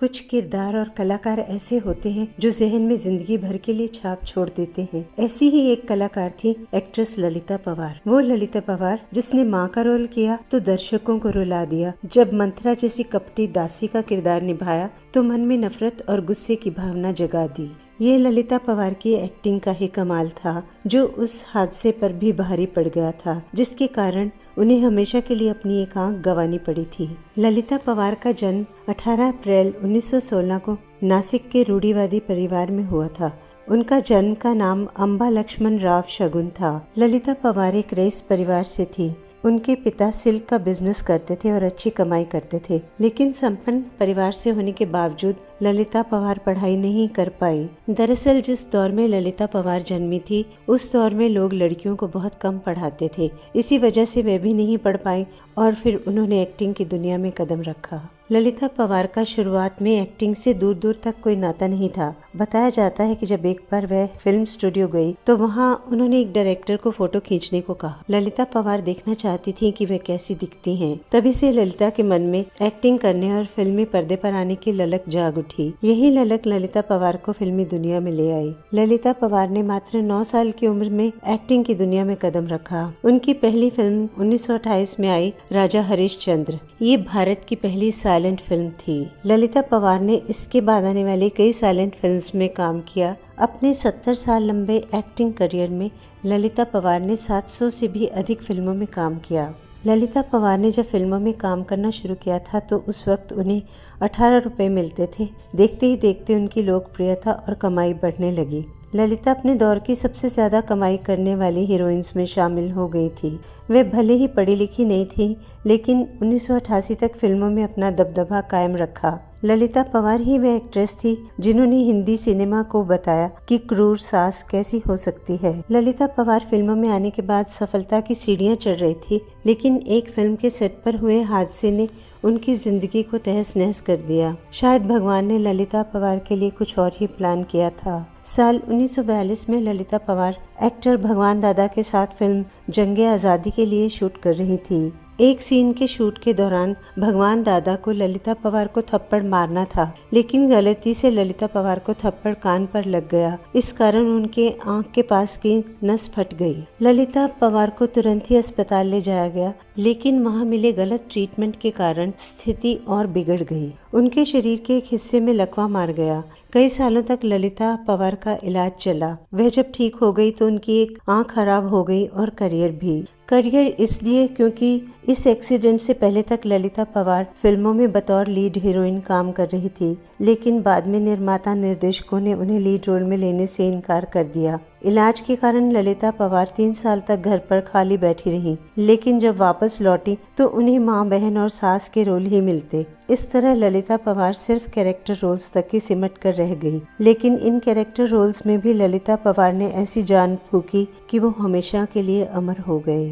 कुछ किरदार और कलाकार ऐसे होते हैं जो जहन में जिंदगी भर के लिए छाप छोड़ देते हैं। ऐसी ही एक कलाकार थी एक्ट्रेस ललिता पंवार। वो ललिता पंवार जिसने माँ का रोल किया तो दर्शकों को रुला दिया। जब मंत्रा जैसी कपटी दासी का किरदार निभाया तो मन में नफरत और गुस्से की भावना जगा दी। ये ललिता पंवार की एक्टिंग का ही कमाल था जो उस हादसे पर भी भारी पड़ गया था, जिसके कारण उन्हें हमेशा के लिए अपनी एक आंख गंवानी पड़ी थी। ललिता पंवार का जन्म 18 अप्रैल 1916 को नासिक के रूढ़िवादी परिवार में हुआ था। उनका जन्म का नाम अम्बा लक्ष्मण राव शगुन था। ललिता पंवार एक रईस परिवार से थी। उनके पिता सिल्क का बिजनेस करते थे और अच्छी कमाई करते थे, लेकिन संपन्न परिवार से होने के बावजूद ललिता पंवार पढ़ाई नहीं कर पाई। दरअसल जिस दौर में ललिता पंवार जन्मी थी उस दौर में लोग लड़कियों को बहुत कम पढ़ाते थे। इसी वजह से वे भी नहीं पढ़ पाई और फिर उन्होंने एक्टिंग की दुनिया में कदम रखा। ललिता पंवार का शुरुआत में एक्टिंग से दूर दूर तक कोई नाता नहीं था। बताया जाता है कि जब एक बार वह फिल्म स्टूडियो गई तो वहां उन्होंने एक डायरेक्टर को फोटो खींचने को कहा। ललिता पंवार देखना चाहती थी कि वे कैसी दिखती हैं। तभी से ललिता के मन में एक्टिंग करने और फिल्मी पर्दे पर आने की ललक जाग उठी। यही ललक ललिता पंवार को फिल्मी दुनिया में ले आई। ललिता पंवार ने मात्र 9 साल की उम्र में एक्टिंग की दुनिया में कदम रखा। उनकी पहली फिल्म 1928 में आई राजा हरिश्चंद्र। ये भारत की पहली साइलेंट फिल्म थी। ललिता पंवार ने इसके बाद आने वाली कई साइलेंट फिल्म्स में काम किया। अपने 70 साल लंबे एक्टिंग करियर में ललिता पंवार ने 700 से भी अधिक फिल्मों में काम किया। ललिता पंवार ने जब फिल्मों में काम करना शुरू किया था तो उस वक्त उन्हें 18 रुपए मिलते थे। देखते ही देखते उनकी लोकप्रियता और कमाई बढ़ने लगी। ललिता अपने दौर की सबसे ज्यादा कमाई करने वाली हीरोइंस में शामिल हो गई थी। वे भले ही पढ़ी लिखी नहीं थी, लेकिन 1988 तक फिल्मों में अपना दबदबा कायम रखा। ललिता पंवार ही वह एक्ट्रेस थी जिन्होंने हिंदी सिनेमा को बताया कि क्रूर सास कैसी हो सकती है। ललिता पंवार फिल्मों में आने के बाद सफलता की सीढ़ियां चढ़ रही थी, लेकिन एक फिल्म के सेट पर हुए हादसे ने उनकी जिंदगी को तहस नहस कर दिया। शायद भगवान ने ललिता पंवार के लिए कुछ और ही प्लान किया था। साल 1942 में ललिता पंवार एक्टर भगवान दादा के साथ फिल्म जंगे आज़ादी के लिए शूट कर रही थी। एक सीन के शूट के दौरान भगवान दादा को ललिता पंवार को थप्पड़ मारना था, लेकिन गलती से ललिता पंवार को थप्पड़ कान पर लग गया। इस कारण उनके आंख के पास की नस फट गई। ललिता पंवार को तुरंत ही अस्पताल ले जाया गया, लेकिन वहां मिले गलत ट्रीटमेंट के कारण स्थिति और बिगड़ गई। उनके शरीर के एक हिस्से में लकवा मार गया। कई सालों तक ललिता पंवार का इलाज चला। वह जब ठीक हो गई तो उनकी एक आंख खराब हो गई और करियर भी। करियर इसलिए क्योंकि इस एक्सीडेंट से पहले तक ललिता पंवार फिल्मों में बतौर लीड हीरोइन काम कर रही थी, लेकिन बाद में निर्माता निर्देशकों ने उन्हें लीड रोल में लेने से इनकार कर दिया। इलाज के कारण ललिता पंवार 3 साल तक घर पर खाली बैठी रही, लेकिन जब वापस लौटी तो उन्हें माँ, बहन और सास के रोल ही मिलते। इस तरह ललिता पंवार सिर्फ कैरेक्टर रोल्स तक ही सिमट कर रह गई, लेकिन इन कैरेक्टर रोल्स में भी ललिता पंवार ने ऐसी जान फूंकी कि वो हमेशा के लिए अमर हो गए।